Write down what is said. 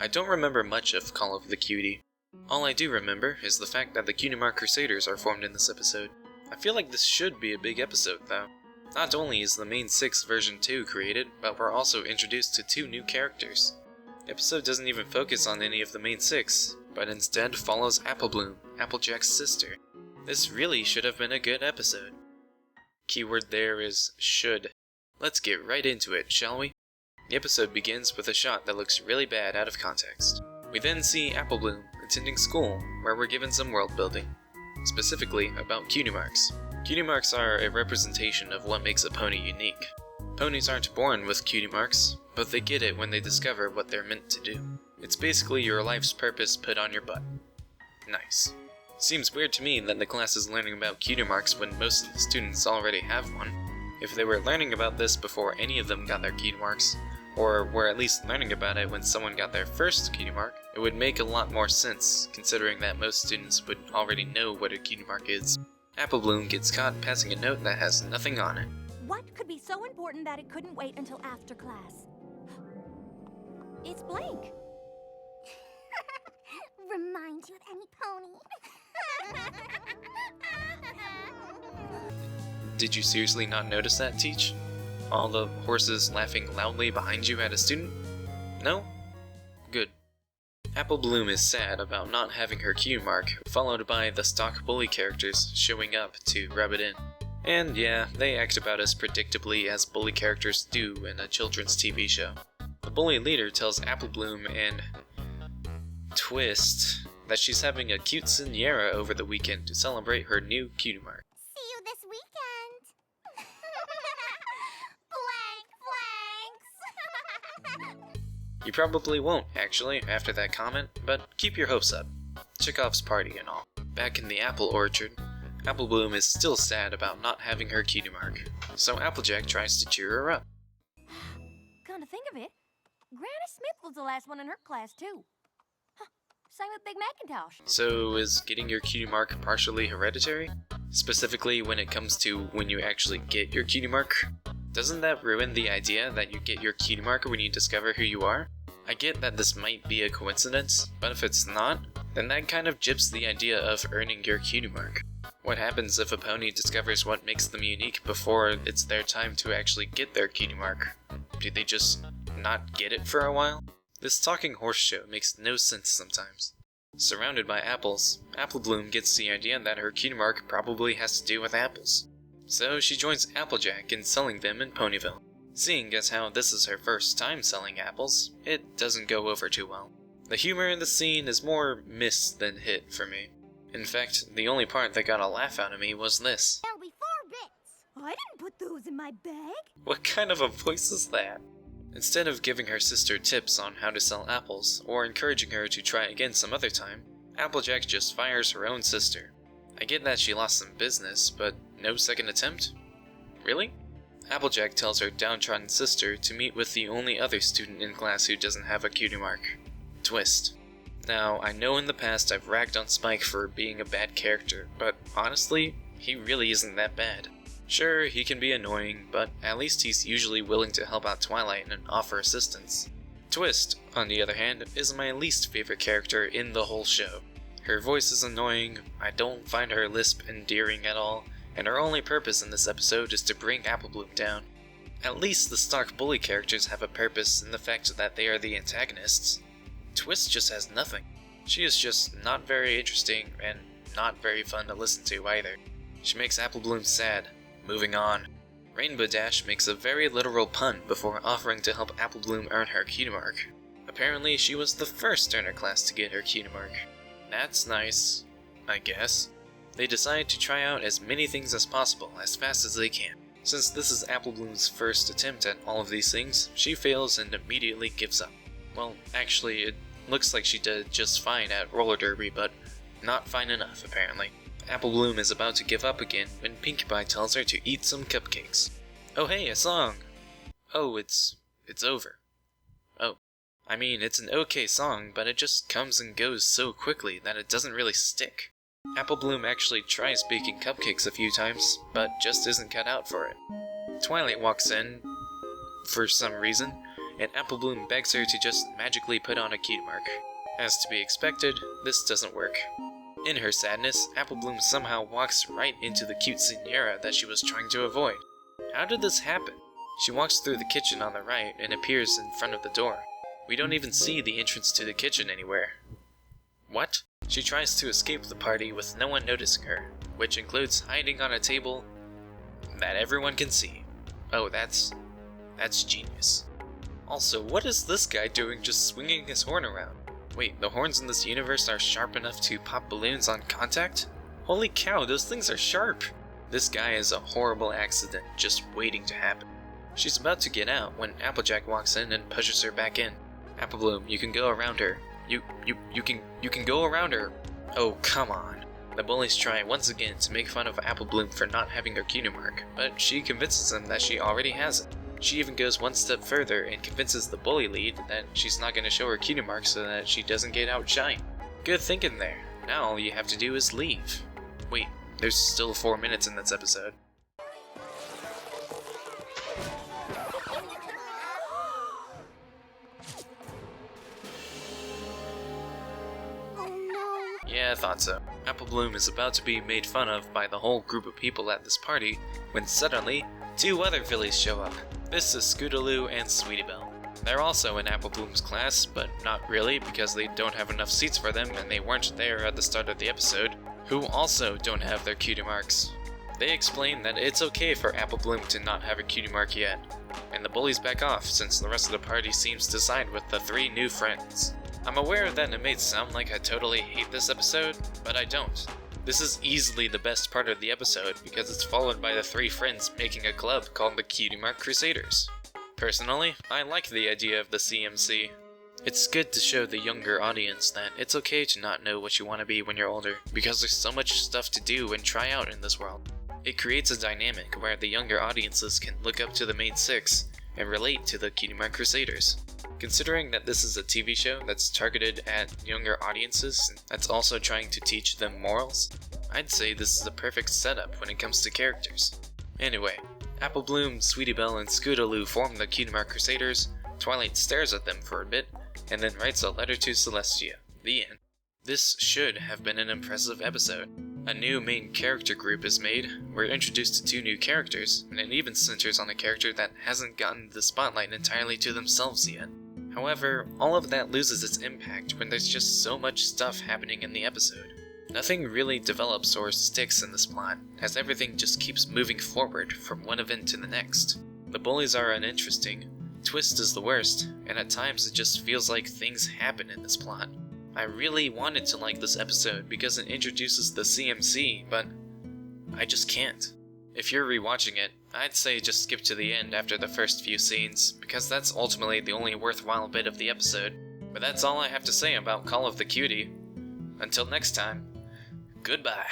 I don't remember much of Call of the Cutie. All I do remember is the fact that the Cutie Mark Crusaders are formed in this episode. I feel like this should be a big episode though. Not only is the main 6 version 2 created, but we're also introduced to 2 new characters. The episode doesn't even focus on any of the main 6, but instead follows Applebloom, Applejack's sister. This really should have been a good episode. Keyword there is should. Let's get right into it, shall we? The episode begins with a shot that looks really bad out of context. We then see Applebloom attending school, where we're given some world building, specifically about cutie marks. Cutie marks are a representation of what makes a pony unique. Ponies aren't born with cutie marks, but they get it when they discover what they're meant to do. It's basically your life's purpose put on your butt. Nice. Seems weird to me that the class is learning about cutie marks when most of the students already have one. If they were learning about this before any of them got their cutie marks, or were at least learning about it when someone got their first cutie mark, it would make a lot more sense, considering that most students would already know what a cutie mark is. Applebloom gets caught passing a note that has nothing on it. What could be so important that it couldn't wait until after class? It's blank. Remind you of any pony. Did you seriously not notice that, Teach? All the horses laughing loudly behind you at a student? No? Good. Applebloom is sad about not having her cutie mark, followed by the stock bully characters showing up to rub it in. And yeah, they act about as predictably as bully characters do in a children's TV show. The bully leader tells Applebloom and Twist that she's having a quinceañera over the weekend to celebrate her new cutie mark. See you this weekend. Blank. You probably won't, actually, after that comment, but keep your hopes up. Chekhov's party and all. Back in the apple orchard, Applebloom is still sad about not having her cutie mark, so Applejack tries to cheer her up. Come to think of it, Granny Smith was the last one in her class too. Huh. Same with Big Macintosh. So is getting your cutie mark partially hereditary? Specifically when it comes to when you actually get your cutie mark? Doesn't that ruin the idea that you get your cutie mark when you discover who you are? I get that this might be a coincidence, but if it's not, then that kind of gyps the idea of earning your cutie mark. What happens if a pony discovers what makes them unique before it's their time to actually get their cutie mark? Do they just not get it for a while? This talking horse show makes no sense sometimes. Surrounded by apples, Applebloom gets the idea that her cutie mark probably has to do with apples. So she joins Applejack in selling them in Ponyville. Seeing as how this is her first time selling apples, it doesn't go over too well. The humor in the scene is more miss than hit for me. In fact, the only part that got a laugh out of me was this. There'll be 4 bits. I didn't put those in my bag. What kind of a voice is that? Instead of giving her sister tips on how to sell apples, or encouraging her to try again some other time, Applejack just fires her own sister. I get that she lost some business, but no second attempt? Really? Applejack tells her downtrodden sister to meet with the only other student in class who doesn't have a cutie mark, Twist. Now, I know in the past I've ragged on Spike for being a bad character, but honestly, he really isn't that bad. Sure, he can be annoying, but at least he's usually willing to help out Twilight and offer assistance. Twist, on the other hand, is my least favorite character in the whole show. Her voice is annoying, I don't find her lisp endearing at all, and her only purpose in this episode is to bring Applebloom down. At least the stock bully characters have a purpose in the fact that they are the antagonists. Twist just has nothing. She is just not very interesting and not very fun to listen to either. She makes Applebloom sad. Moving on. Rainbow Dash makes a very literal pun before offering to help Applebloom earn her cutie mark. Apparently she was the first in her class to get her cutie mark. That's nice, I guess. They decide to try out as many things as possible as fast as they can. Since this is Applebloom's first attempt at all of these things, she fails and immediately gives up. Well, actually, it looks like she did just fine at roller derby, but not fine enough, apparently. Applebloom is about to give up again when Pinkie Pie tells her to eat some cupcakes. Oh hey, a song! Oh, it's over. Oh. I mean, it's an okay song, but it just comes and goes so quickly that it doesn't really stick. Applebloom actually tries baking cupcakes a few times, but just isn't cut out for it. Twilight walks in, for some reason, and Apple Bloom begs her to just magically put on a cutie mark. As to be expected, this doesn't work. In her sadness, Apple Bloom somehow walks right into the cute Sierra that she was trying to avoid. How did this happen? She walks through the kitchen on the right and appears in front of the door. We don't even see the entrance to the kitchen anywhere. What? She tries to escape the party with no one noticing her, which includes hiding on a table that everyone can see. Oh, that's genius. Also, what is this guy doing just swinging his horn around? Wait, the horns in this universe are sharp enough to pop balloons on contact? Holy cow, those things are sharp! This guy is a horrible accident just waiting to happen. She's about to get out when Applejack walks in and pushes her back in. Apple Bloom, you can go around her. You can go around her. Oh, come on. The bullies try once again to make fun of Apple Bloom for not having her cutie mark, but she convinces them that she already has it. She even goes one step further and convinces the bully lead that she's not going to show her cutie mark so that she doesn't get outshined. Good thinking there. Now all you have to do is leave. Wait, there's still 4 minutes in this episode. Yeah, I thought so. Apple Bloom is about to be made fun of by the whole group of people at this party when suddenly 2 other fillies show up. This is Scootaloo and Sweetie Belle. They're also in Apple Bloom's class, but not really because they don't have enough seats for them and they weren't there at the start of the episode, who also don't have their cutie marks. They explain that it's okay for Apple Bloom to not have a cutie mark yet, and the bullies back off since the rest of the party seems to side with the 3 new friends. I'm aware that it may sound like I totally hate this episode, but I don't. This is easily the best part of the episode because it's followed by the 3 friends making a club called the Cutie Mark Crusaders. Personally, I like the idea of the CMC. It's good to show the younger audience that it's okay to not know what you want to be when you're older, because there's so much stuff to do and try out in this world. It creates a dynamic where the younger audiences can look up to the main 6 and relate to the Cutie Mark Crusaders. Considering that this is a TV show that's targeted at younger audiences that's also trying to teach them morals, I'd say this is a perfect setup when it comes to characters. Anyway, Apple Bloom, Sweetie Belle, and Scootaloo form the Cutie Mark Crusaders, Twilight stares at them for a bit, and then writes a letter to Celestia. The end. This should have been an impressive episode. A new main character group is made, we're introduced to 2 new characters, and it even centers on a character that hasn't gotten the spotlight entirely to themselves yet. However, all of that loses its impact when there's just so much stuff happening in the episode. Nothing really develops or sticks in this plot, as everything just keeps moving forward from one event to the next. The bullies are uninteresting, Twist is the worst, and at times it just feels like things happen in this plot. I really wanted to like this episode because it introduces the CMC, but I just can't. If you're rewatching it, I'd say just skip to the end after the first few scenes, because that's ultimately the only worthwhile bit of the episode. But that's all I have to say about Call of the Cutie. Until next time, goodbye.